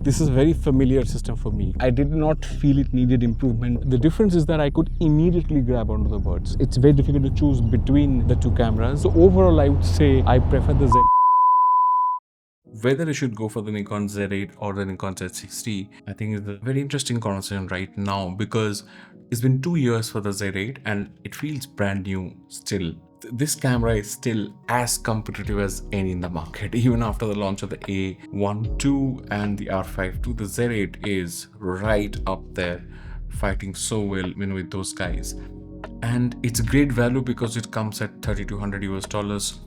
This is a very familiar system for me. I did not feel it needed improvement. The difference is that I could immediately grab onto the birds. It's very difficult to choose between the two cameras. So overall, I would say I prefer the Z. Whether I should go for the Nikon Z8 or the Nikon Z6III, I think is a very interesting conversation right now, because it's been 2 years for the Z8 and it feels brand new still. This camera is still as competitive as any in the market. Even after the launch of the A1 II and the R5 II, the Z8 is right up there, fighting so well with those guys. And it's a great value because it comes at $3,200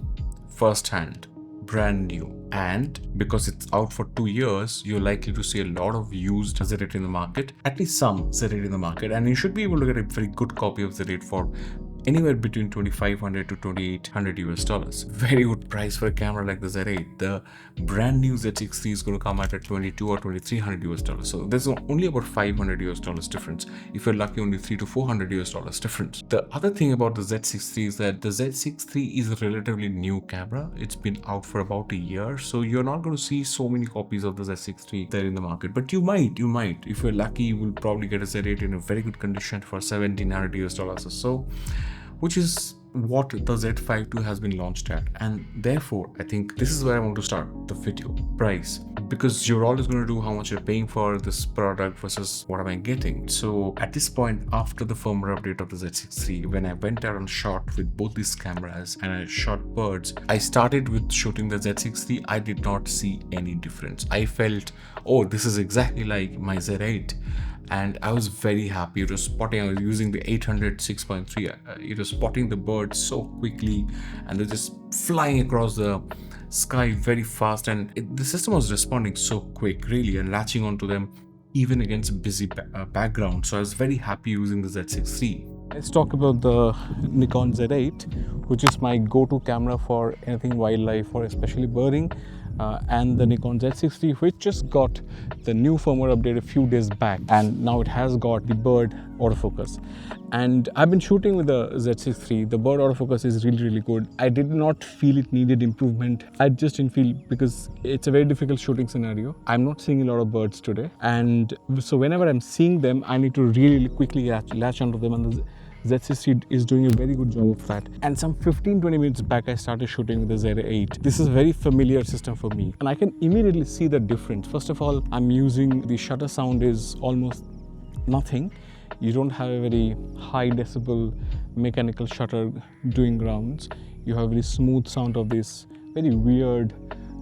first hand, brand new. And because it's out for 2 years, you're likely to see a lot of used Z8 in the market, at least some Z8 in the market, and you should be able to get a very good copy of Z8 for anywhere between $2,500 to $2,800. Very good price for a camera like the Z8. The brand new Z6III is going to come out at $2,200 or $2,300. So there's only about $500 difference. If you're lucky, only $300 to $400 difference. The other thing about the Z6III is that the Z6III is a relatively new camera. It's been out for about a year, so you're not going to see so many copies of the Z6III there in the market. But you might. If you're lucky, you will probably get a Z8 in a very good condition for $1,700 or so, which is what the Z5 II has been launched at. And therefore, I think this is where I want to start the video. Price. Because you're always going to do how much you're paying for this product versus what am I getting. So at this point, after the firmware update of the Z6III, when I went out and shot with both these cameras and I shot birds, I started with shooting the Z6III. I did not see any difference. I felt, oh, this is exactly like my Z8. And I was very happy. It was spotting. I was using the 800 6.3. It was spotting the birds so quickly, and they're just flying across the sky very fast. And the system was responding so quick, really, and latching onto them even against busy background. So I was very happy using the Z6III. Let's talk about the Nikon Z8, which is my go-to camera for anything wildlife or especially birding. And the Nikon Z6III, which just got the new firmware update a few days back, and now it has got the bird autofocus. And I've been shooting with the Z6III. The bird autofocus is really good. I did not feel it needed improvement. I just didn't feel, because it's a very difficult shooting scenario. I'm not seeing a lot of birds today, and so whenever I'm seeing them, I need to really quickly latch onto them, and the Z6III is doing a very good job of that. And some 15-20 minutes back, I started shooting with the Z8. This is a very familiar system for me, and I can immediately see the difference. First of all, I'm using the shutter sound is almost nothing. You don't have a very high decibel mechanical shutter doing rounds. You have a very smooth sound of this very weird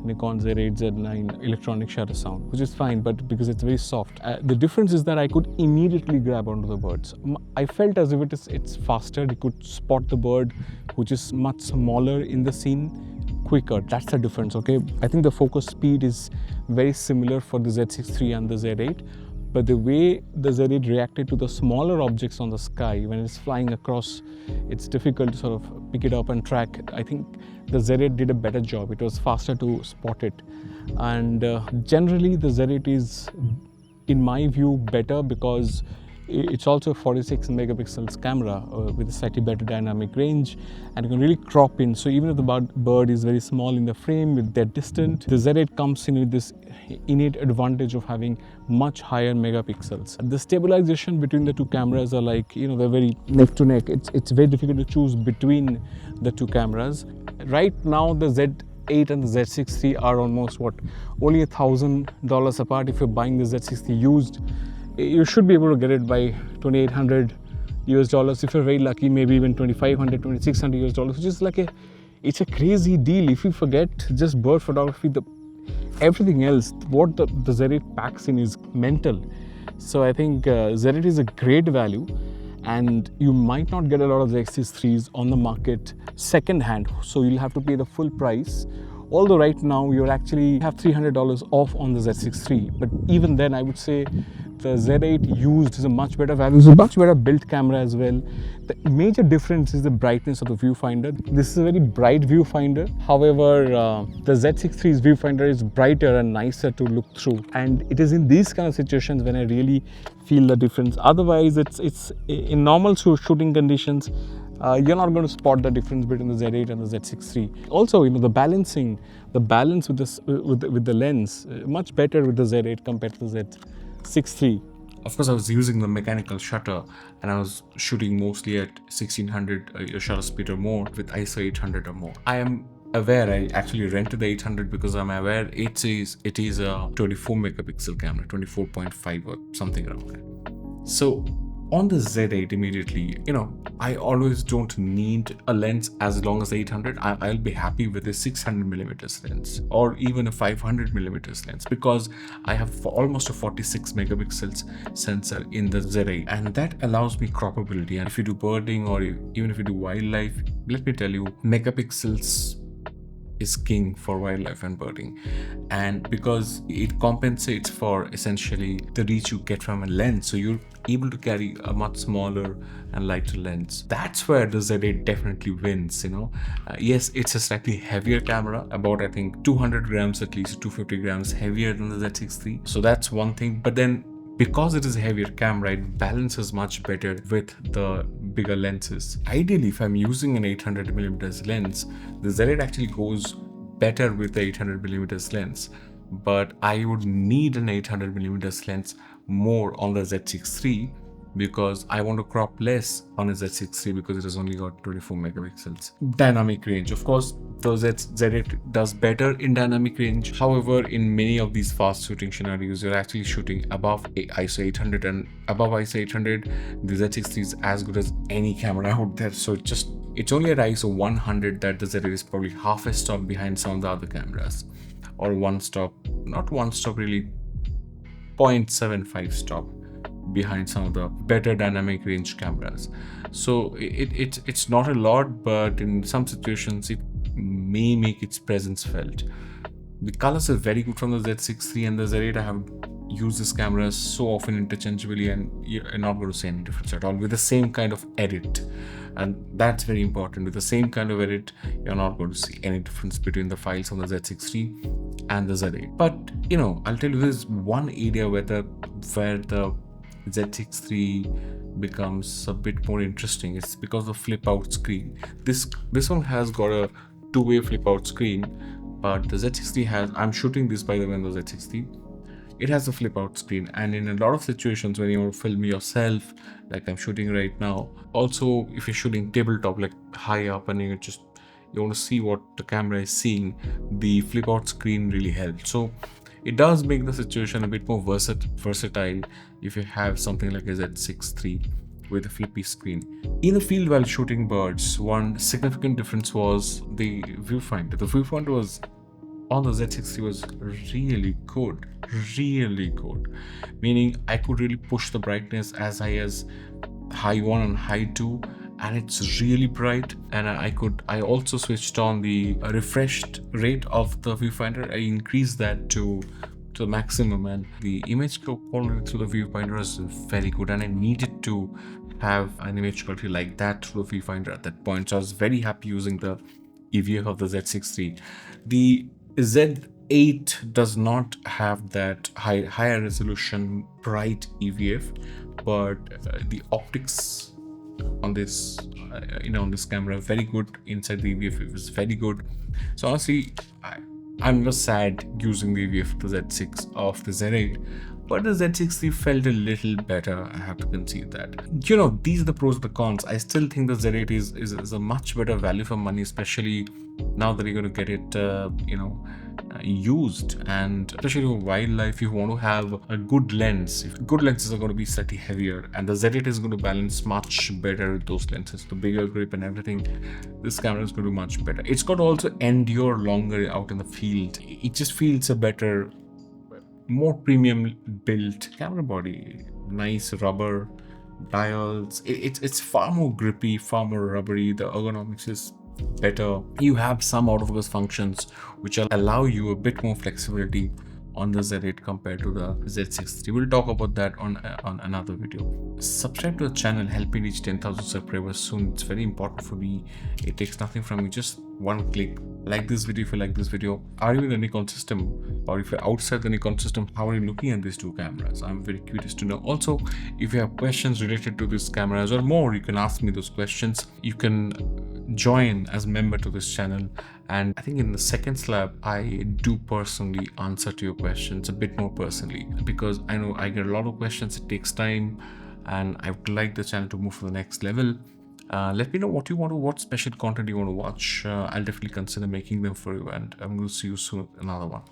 Nikon Z8, Z9 electronic shutter sound, which is fine, but because it's very soft. The difference is that I could immediately grab onto the birds. I felt as if it's faster. You could spot the bird, which is much smaller in the scene, quicker. That's the difference, okay? I think the focus speed is very similar for the Z6III and the Z8, but the way the Z8 reacted to the smaller objects on the sky when it's flying across, it's difficult to sort of pick it up and track. I think the Z8 did a better job. It was faster to spot it. And generally, the Z8 is, in my view, better because it's also a 46 megapixels camera with a slightly better dynamic range, and you can really crop in. So even if the bird is very small in the frame, with that distant, the Z8 comes in with this innate advantage of having much higher megapixels. The stabilization between the two cameras are like, they're very neck to neck. It's very difficult to choose between the two cameras. Right now, the Z8 and the Z6III are almost only $1,000 apart. If you're buying the Z6III used, you should be able to get it by $2,800. If you're very lucky, maybe even $2,500, $2,600, which is like it's a crazy deal. If you forget just bird photography, everything else, what the Z8 packs in is mental. So I think Z8 is a great value, and you might not get a lot of Z6IIIs on the market second hand, so you'll have to pay the full price. Although right now you actually have $300 off on the Z6III, but even then I would say the Z8 used is a much better value. It's a much better built camera as well. The major difference is the brightness of the viewfinder. This is a very bright viewfinder. However, the Z6III's viewfinder is brighter and nicer to look through. And it is in these kind of situations when I really feel the difference. Otherwise, it's in normal shooting conditions, you're not going to spot the difference between the Z8 and the Z6III. Also, the balance with this with the lens, much better with the Z8 compared to the Z6III. Of course, I was using the mechanical shutter and I was shooting mostly at 1600 shutter speed or more with ISO 800 or more. I am aware I actually rented the 800 because I'm aware it is a 24 megapixel camera, 24.5 or something around that. So on the Z8 immediately, I always don't need a lens as long as the 800. I'll be happy with a 600mm lens or even a 500mm lens because I have almost a 46 megapixels sensor in the Z8, and that allows me croppability. And if you do birding or even if you do wildlife, let me tell you, megapixels is king for wildlife and birding, and because it compensates for essentially the reach you get from a lens, so you're able to carry a much smaller and lighter lens. That's where the Z8 definitely wins. Yes, it's a slightly heavier camera, about I think 200 grams at least, 250 grams heavier than the Z6III, so that's one thing. But then because it is a heavier camera, it balances much better with the bigger lenses. Ideally, if I'm using an 800mm lens, the Z8 actually goes better with the 800mm lens, but I would need an 800mm lens more on the Z6III because I want to crop less on a Z6III because it has only got 24 megapixels. Dynamic range, of course, the Z8 does better in dynamic range. However, in many of these fast shooting scenarios, you're actually shooting above ISO 800, and above ISO 800, the Z6III is as good as any camera out there. So it's only at ISO 100 that the Z8 is probably half a stop behind some of the other cameras, or not one stop really, 0.75 stop behind some of the better dynamic range cameras. So it's not a lot, but in some situations it may make its presence felt. The colors are very good from the Z6III and the Z8. I have used this camera so often interchangeably, and you're not going to see any difference at all with the same kind of edit, and that's very important. With the same kind of edit, you're not going to see any difference between the files on the Z6III and the Z8. But I'll tell you, there's one area where the Z6III becomes a bit more interesting. It's because of flip out screen. This one has got a two-way flip out screen, but the Z6III has, I'm shooting this by the way on the Z6III, it has a flip out screen, and in a lot of situations when you want to film yourself, like I'm shooting right now, also if you're shooting tabletop, like high up, and you want to see what the camera is seeing, the flip out screen really helps. So it does make the situation a bit more versatile if you have something like a Z6III with a flippy screen. In the field while shooting birds, one significant difference was the viewfinder. The viewfinder was on the Z6III was really good, meaning I could really push the brightness as high as high 1 and high 2, and it's really bright. And I also switched on the refreshed rate of the viewfinder. I increased that to the maximum, and the image quality through the viewfinder is very good, and I needed to have an image quality like that through the viewfinder at that point. So I was very happy using the EVF of the Z6III. The Z8 does not have that higher resolution bright EVF, but the optics on this on this camera very good. Inside the EVF it was very good. So honestly, I'm just sad using the EVF of the Z6 of the Z8, but the Z6III felt a little better, I have to concede that. These are the pros and the cons. I still think the Z8 is a much better value for money, especially now that you're going to get it used, and especially for wildlife. You want to have a good lens. Good lenses are going to be slightly heavier, and the Z8 is going to balance much better with those lenses. The bigger grip and everything, this camera is going to be much better. It's got to also endure longer out in the field. It just feels a better, more premium built camera body. Nice rubber dials. It's far more grippy, far more rubbery. The ergonomics is better. You have some autofocus functions which will allow you a bit more flexibility on the Z8 compared to the Z6III. We'll talk about that on another video. Subscribe to the channel, help me reach 10,000 subscribers soon. It's very important for me. It takes nothing from you, just one click. Like this video if you like this video. Are you in the Nikon system, or if you're outside the Nikon system, how are you looking at these two cameras? I'm very curious to know. Also, if you have questions related to these cameras or more, you can ask me those questions. You can join as a member to this channel, and I think in the second slab I do personally answer to your questions a bit more personally, because I know I get a lot of questions. It takes time, and I would like the channel to move to the next level. Let me know what you want to watch, special content you want to watch. I'll definitely consider making them for you, and I'm going to see you soon with another one.